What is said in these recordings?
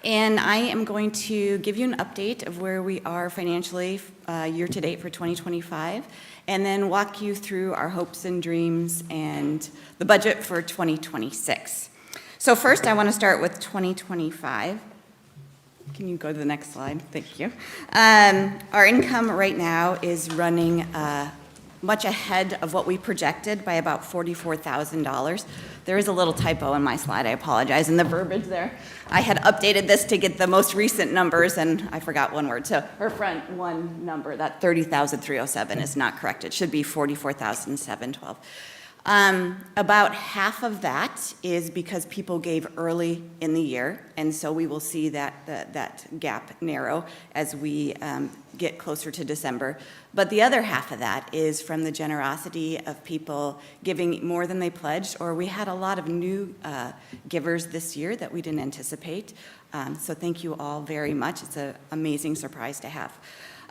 And I am going to give you an update of where we are financially year-to-date for 2025, and then walk you through our hopes and dreams and the budget for 2026. So first, I want to start with 2025. Can you go to the next slide? Thank you. Our income right now is running much ahead of what we projected by about $44,000. There is a little typo in my slide, I apologize, in the verbiage there. I had updated this to get the most recent numbers, and I forgot one word. So her front one number, that 30,307, is not correct. It should be 44,712. About half of that is because people gave early in the year, and so we will see that gap narrow as we get closer to December. But the other half of that is from the generosity of people giving more than they pledged, or we had a lot of new givers this year that we didn't anticipate. So thank you all very much. It's an amazing surprise to have.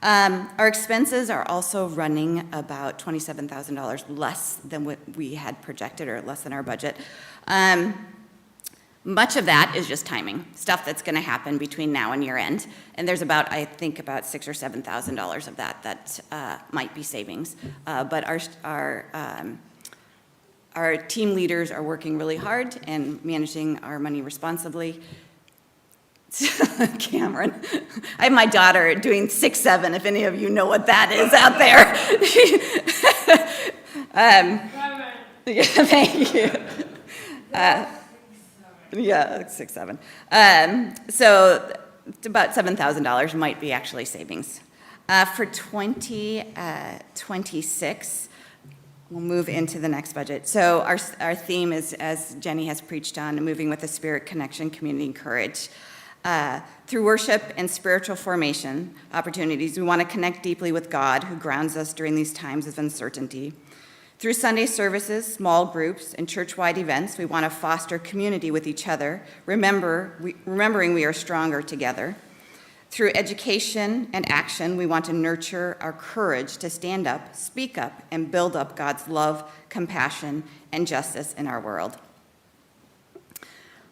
Our expenses are also running about $27,000 less than what we had projected, or less than our budget. Much of that is just timing, stuff that's going to happen between now and year end. And there's about, I think, about $6,000 or $7,000 of that might be savings. But our team leaders are working really hard and managing our money responsibly. Cameron. I have my daughter doing 6-7, if any of you know what that is out there. Yeah, thank you. Yeah, 6-7. So about $7,000 might be actually savings. For 2026, we'll move into the next budget. So our theme is, as Jenny has preached on, moving with the Spirit, connection, community, and courage. Through worship and spiritual formation opportunities, we want to connect deeply with God, who grounds us during these times of uncertainty. Through Sunday services, small groups, and church-wide events, we want to foster community with each other, remembering we are stronger together. Through education and action, we want to nurture our courage to stand up, speak up, and build up God's love, compassion, and justice in our world.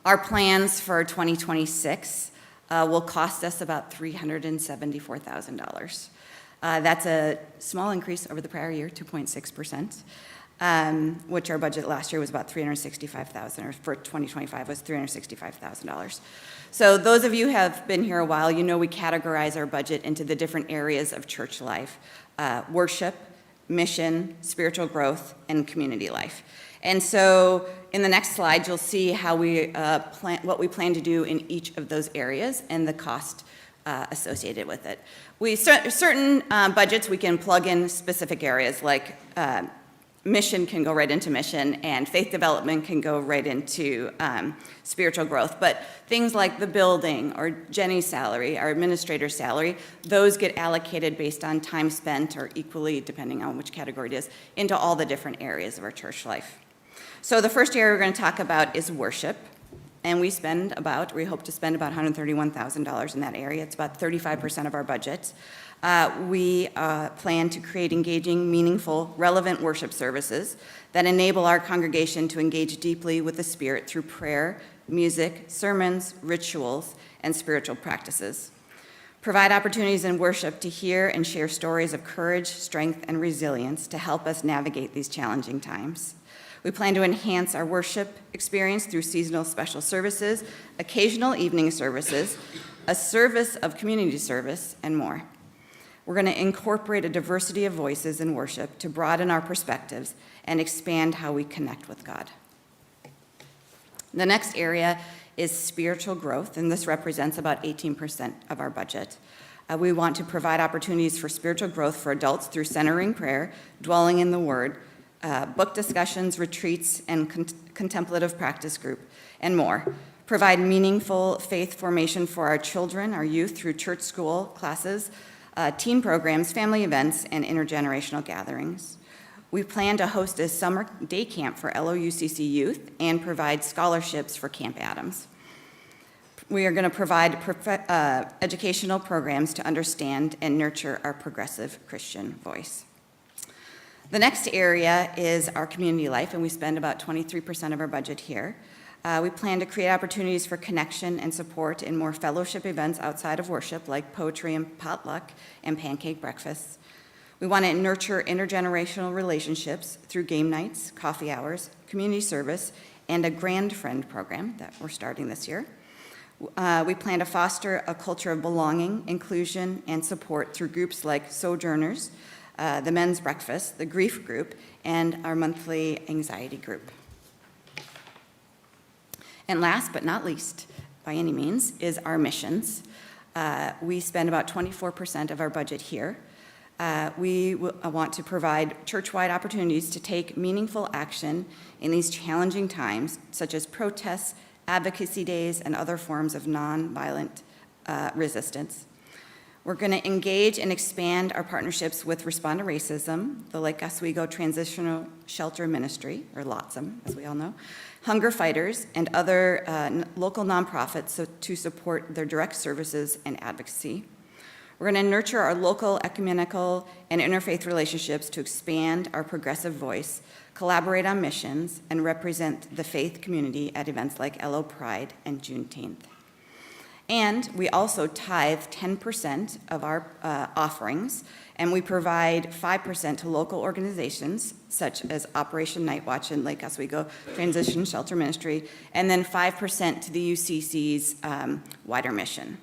Our plans for 2026 will cost us about $374,000. That's a small increase over the prior year, 2.6%, which our budget last year was about $365,000, or for 2025 was $365,000. So those of you who have been here a while, you know we categorize our budget into the different areas of church life: worship, mission, spiritual growth, and community life. And so in the next slide, you'll see how we what we plan to do in each of those areas and the cost associated with it. Certain budgets, we can plug in specific areas, like mission can go right into mission, and faith development can go right into spiritual growth. But things like the building or Jenny's salary, our administrator's salary, those get allocated based on time spent, or equally, depending on which category it is, into all the different areas of our church life. So the first area we're going to talk about is worship, and we hope to spend about $131,000 in that area. It's about 35% of our budget. We plan to create engaging, meaningful, relevant worship services that enable our congregation to engage deeply with the Spirit through prayer, music, sermons, rituals, and spiritual practices. Provide opportunities in worship to hear and share stories of courage, strength, and resilience to help us navigate these challenging times. We plan to enhance our worship experience through seasonal special services, occasional evening services, a service of community service, and more. We're going to incorporate a diversity of voices in worship to broaden our perspectives and expand how we connect with God. The next area is spiritual growth, and this represents about 18% of our budget. We want to provide opportunities for spiritual growth for adults through centering prayer, dwelling in the Word, book discussions, retreats, and contemplative practice group, and more. Provide meaningful faith formation for our children, our youth, through church school classes, teen programs, family events, and intergenerational gatherings. We plan to host a summer day camp for LOUCC youth and provide scholarships for Camp Adams. We are going to provide educational programs to understand and nurture our progressive Christian voice. The next area is our community life, and we spend about 23% of our budget here. We plan to create opportunities for connection and support in more fellowship events outside of worship, like poetry and potluck and pancake breakfasts. We want to nurture intergenerational relationships through game nights, coffee hours, community service, and a Grand Friend program that we're starting this year. We plan to foster a culture of belonging, inclusion, and support through groups like Sojourners, the Men's Breakfast, the Grief Group, and our monthly anxiety group. And last but not least, by any means, is our missions. We spend about 24% of our budget here. We want to provide church-wide opportunities to take meaningful action in these challenging times, such as protests, advocacy days, and other forms of nonviolent resistance. We're going to engage and expand our partnerships with Respond to Racism, the Lake Oswego Transitional Shelter Ministry, or LOTSM, as we all know, Hunger Fighters, and other local nonprofits to support their direct services and advocacy. We're going to nurture our local ecumenical and interfaith relationships to expand our progressive voice, collaborate on missions, and represent the faith community at events like LO Pride and Juneteenth. And we also tithe 10% of our offerings, and we provide 5% to local organizations such as Operation Night Watch and Lake Oswego Transition Shelter Ministry, and then 5% to the UCC's wider mission.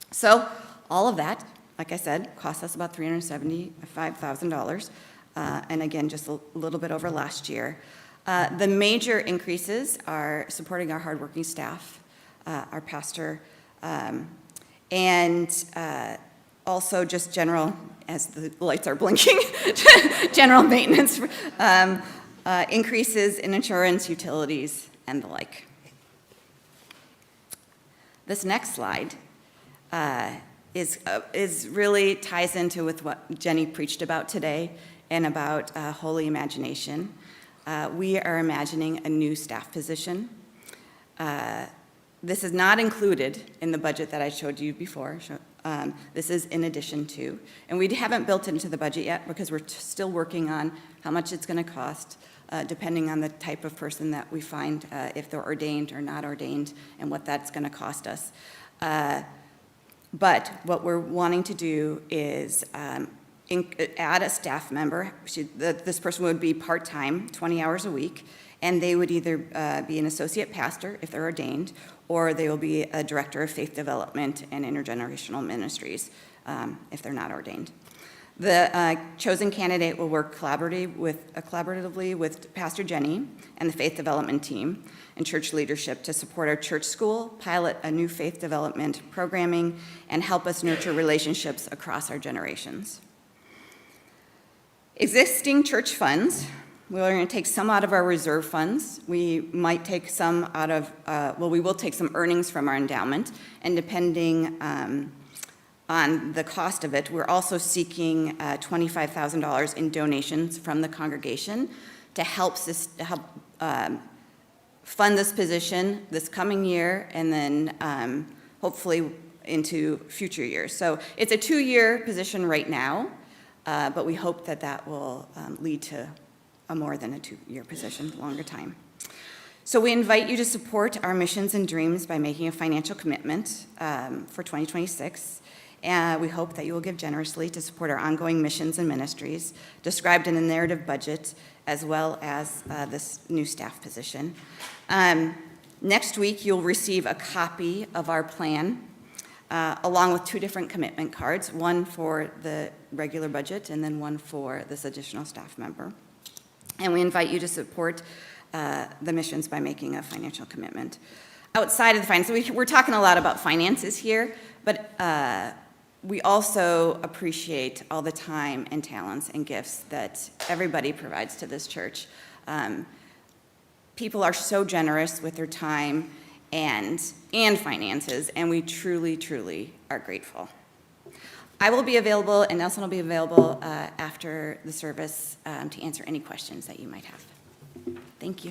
So all of that, like I said, costs us about $375,000, and again, just a little bit over last year. The major increases are supporting our hardworking staff, our pastor, and also just general, as the lights are blinking, general maintenance, increases in insurance, utilities, and the like. This next slide is really ties into with what Jenny preached about today and about holy imagination. We are imagining a new staff position. This is not included in the budget that I showed you before. This is in addition to, and we haven't built it into the budget yet because we're still working on how much it's going to cost, depending on the type of person that we find, if they're ordained or not ordained, and what that's going to cost us. But what we're wanting to do is add a staff member. This person would be part-time, 20 hours a week, and they would either be an associate pastor if they're ordained, or they will be a director of faith development and intergenerational ministries if they're not ordained. The chosen candidate will work collaboratively with Pastor Jenny and the faith development team and church leadership to support our church school, pilot a new faith development programming, and help us nurture relationships across our generations. Existing church funds, we're going to take some out of our reserve funds. We might take some out of, we will take some earnings from our endowment, and depending on the cost of it, we're also seeking $25,000 in donations from the congregation to help fund this position this coming year, and then hopefully into future years. So it's a 2-year position right now, but we hope that that will lead to a more than a 2-year position, longer time. So we invite you to support our missions and dreams by making a financial commitment for 2026. And we hope that you will give generously to support our ongoing missions and ministries described in the narrative budget, as well as this new staff position. Next week, you'll receive a copy of our plan, along with 2 different commitment cards, one for the regular budget and then one for this additional staff member. And we invite you to support the missions by making a financial commitment. Outside of the finances, we're talking a lot about finances here, but we also appreciate all the time and talents and gifts that everybody provides to this church. People are so generous with their time and finances, and we truly, truly are grateful. I will be available, and Nelson will be available after the service to answer any questions that you might have. Thank you.